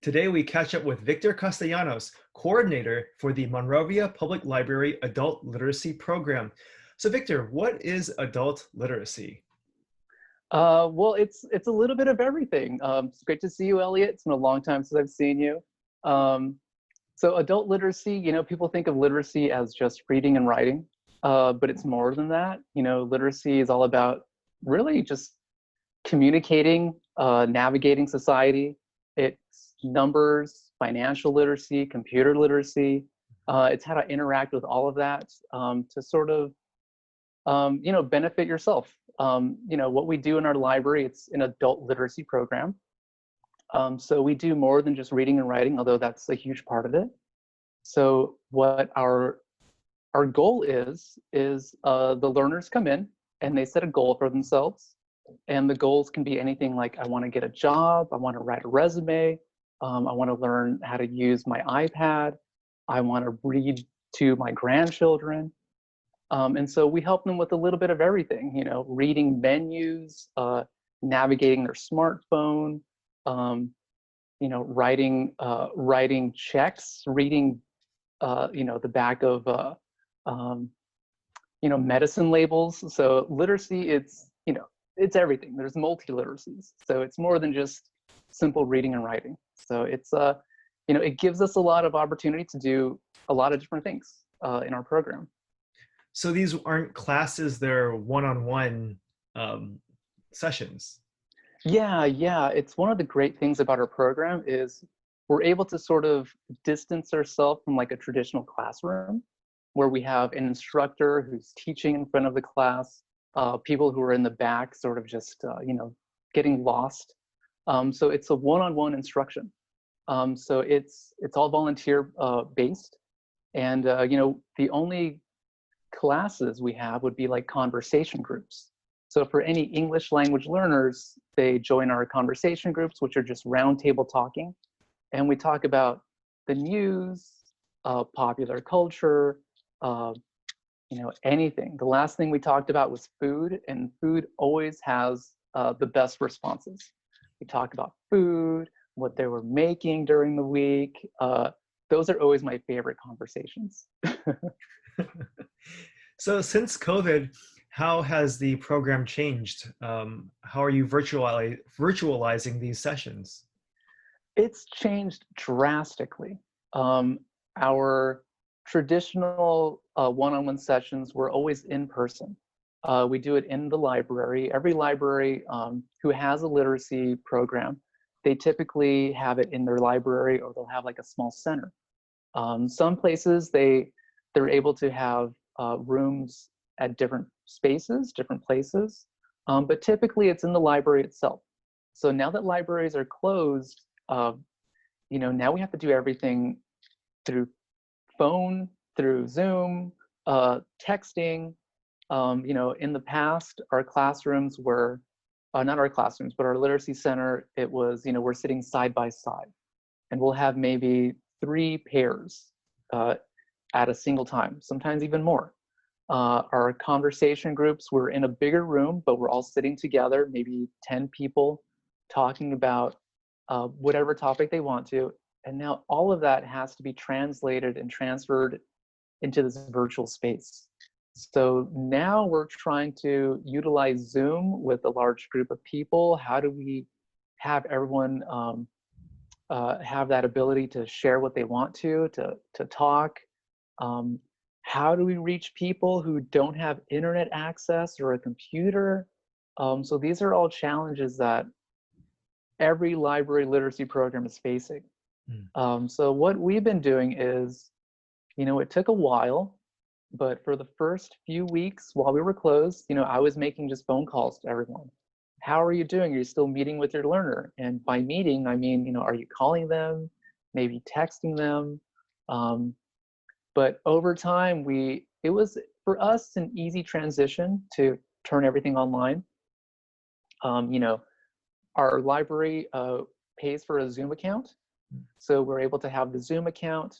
Today we catch up with Victor Castellanos, coordinator for the Monrovia Public Library Adult Literacy Program. So Victor, what is adult literacy? Well, it's a little bit of everything. It's great to see you, Elliot. It's been a long time since I've seen you. Um, so adult literacy, people think of literacy as just reading and writing, but it's more than that. Literacy is all about really just communicating, navigating society. It's numbers, financial literacy, computer literacy. It's how to interact with all of that to sort of benefit yourself. What we do in our library, it's an adult literacy program. So we do more than just reading and writing, although that's a huge part of it. So what our goal is the learners come in and they set a goal for themselves. And the goals can be anything like, I want to get a job, I want to write a resume, I want to learn how to use my iPad, I want to read to my grandchildren. And so we help them with a little bit of everything, reading menus, navigating their smartphone, writing checks, reading, the back of, medicine labels. So literacy, it's everything. There's multi-literacies. So it's more than just simple reading and writing. So it's, it gives us a lot of opportunity to do a lot of different things in our program. So these aren't classes, they're one-on-one sessions. Yeah. It's one of the great things about our program is we're able to sort of distance ourselves from like a traditional classroom where we have an instructor who's teaching in front of the class, people who are in the back sort of just, getting lost. So it's a one-on-one instruction. So it's all volunteer based. And, the only classes we have would be like conversation groups. So for any English language learners, they join our conversation groups, which are just roundtable talking. And we talk about the news, popular culture, anything. The last thing we talked about was food, and food always has the best responses. We talk about food, what they were making during the week. Those are always my favorite conversations. So since COVID, how has the program changed? How are you virtualizing these sessions? It's changed drastically. Our traditional one-on-one sessions were always in person. We do it in the library. Every library who has a literacy program, they typically have it in their library, or they'll have like a small center. Some places they're able to have rooms at different spaces, different places, but typically it's in the library itself. So now that libraries are closed, now we have to do everything through phone, through Zoom, texting. In the past, our classrooms were, not our classrooms, but our literacy center, it was, we're sitting side by side, and we'll have maybe 3 pairs at a single time, sometimes even more. Our conversation groups were in a bigger room, but we're all sitting together, maybe 10 people talking about whatever topic they want to. And now all of that has to be translated and transferred into this virtual space. So now we're trying to utilize Zoom with a large group of people. How do we have everyone have that ability to share what they want to talk? How do we reach people who don't have internet access or a computer? So these are all challenges that every library literacy program is facing. So what we've been doing is, it took a while, but for the first few weeks while we were closed, I was making just phone calls to everyone. How are you doing? Are you still meeting with your learner? And by meeting, I mean, are you calling them, maybe texting them? But over time, it was for us an easy transition to turn everything online. Our library pays for a Zoom account. So we're able to have the Zoom account,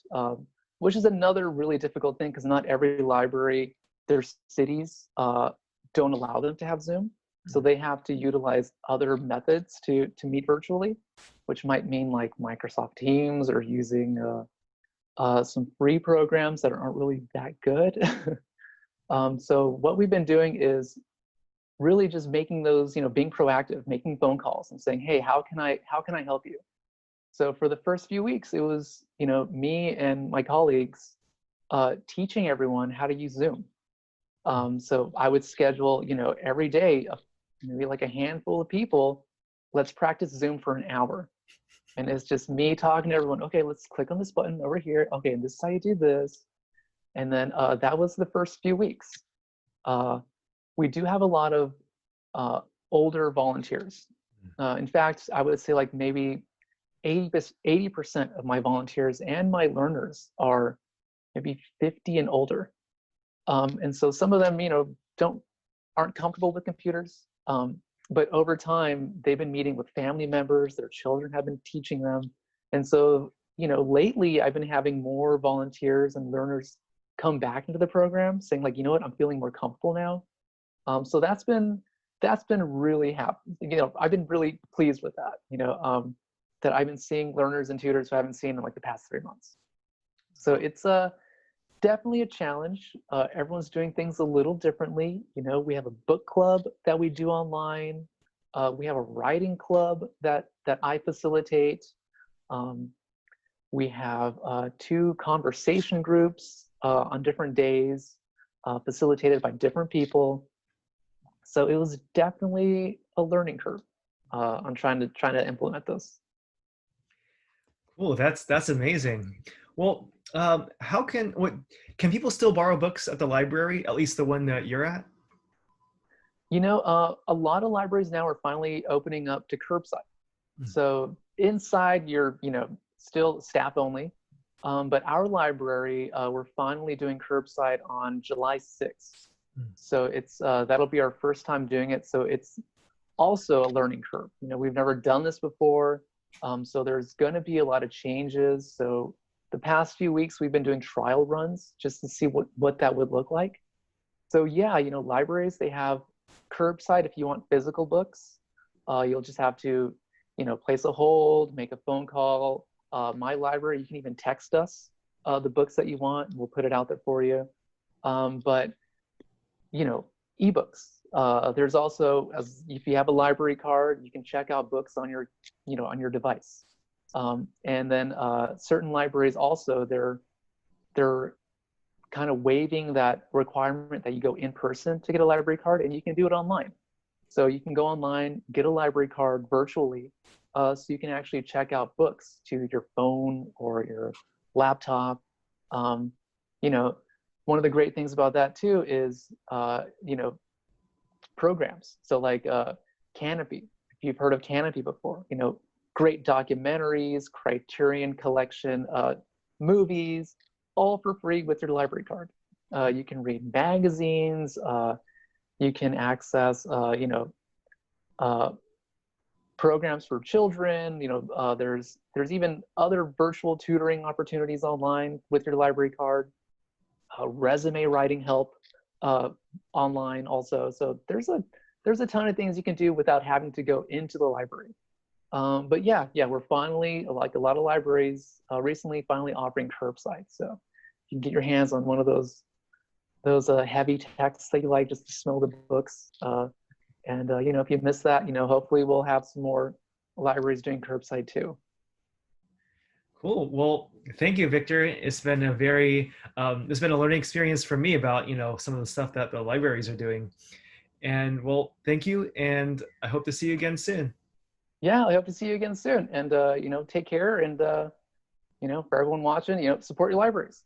which is another really difficult thing because not every library, their cities don't allow them to have Zoom. So they have to utilize other methods to meet virtually, which might mean like Microsoft Teams or using some free programs that aren't really that good. So what we've been doing is really just making those, being proactive, making phone calls and saying, hey, how can I help you? So for the first few weeks, it was, me and my colleagues teaching everyone how to use Zoom. So I would schedule, every day, maybe like a handful of people, let's practice Zoom for an hour. And it's just me talking to everyone. Okay, let's click on this button over here. Okay, and this is how you do this. And then that was the first few weeks. We do have a lot of older volunteers. In fact, I would say like maybe 80% of my volunteers and my learners are maybe 50 and older. And so some of them, aren't comfortable with computers. But over time, they've been meeting with family members, their children have been teaching them. And so, lately I've been having more volunteers and learners come back into the program saying like, you know what, I'm feeling more comfortable now. So that's been really happy. I've been really pleased with that, that I've been seeing learners and tutors who I haven't seen in like the past 3 months. So it's definitely a challenge. Everyone's doing things a little differently. We have a book club that we do online. We have a writing club that I facilitate. We have 2 conversation groups on different days, facilitated by different people. So it was definitely a learning curve on trying to implement this. Cool, that's amazing. Well, can people still borrow books at the library, at least the one that you're at? A lot of libraries now are finally opening up to curbside. So inside you're, still staff only. But our library, we're finally doing curbside on July 6th. So it's that'll be our first time doing it. So it's also a learning curve. We've never done this before. So there's going to be a lot of changes. So the past few weeks we've been doing trial runs just to see what that would look like. So yeah, libraries, they have curbside if you want physical books. You'll just have to, place a hold, make a phone call. My library, you can even text us the books that you want, and we'll put it out there for you. But ebooks. There's also, if you have a library card, you can check out books on your, on your device. And then certain libraries also, they're kind of waiving that requirement that you go in person to get a library card, and you can do it online. So you can go online, get a library card virtually, so you can actually check out books to your phone or your laptop. One of the great things about that too is, programs. So like Kanopy, if you've heard of Kanopy before, great documentaries, Criterion Collection, movies, all for free with your library card. You can read magazines, you can access, programs for children. There's even other virtual tutoring opportunities online with your library card. Resume writing help online also. So there's a ton of things you can do without having to go into the library. But yeah, we're finally, like a lot of libraries, recently finally offering curbside. So you can get your hands on one of those heavy texts that you like, just to smell the books. And if you miss that, hopefully we'll have some more libraries doing curbside too. Cool. Well, thank you, Victor. It's been it's been a learning experience for me about, some of the stuff that the libraries are doing. And well, thank you. And I hope to see you again soon. Yeah, I hope to see you again soon. And, take care. And, for everyone watching, support your libraries.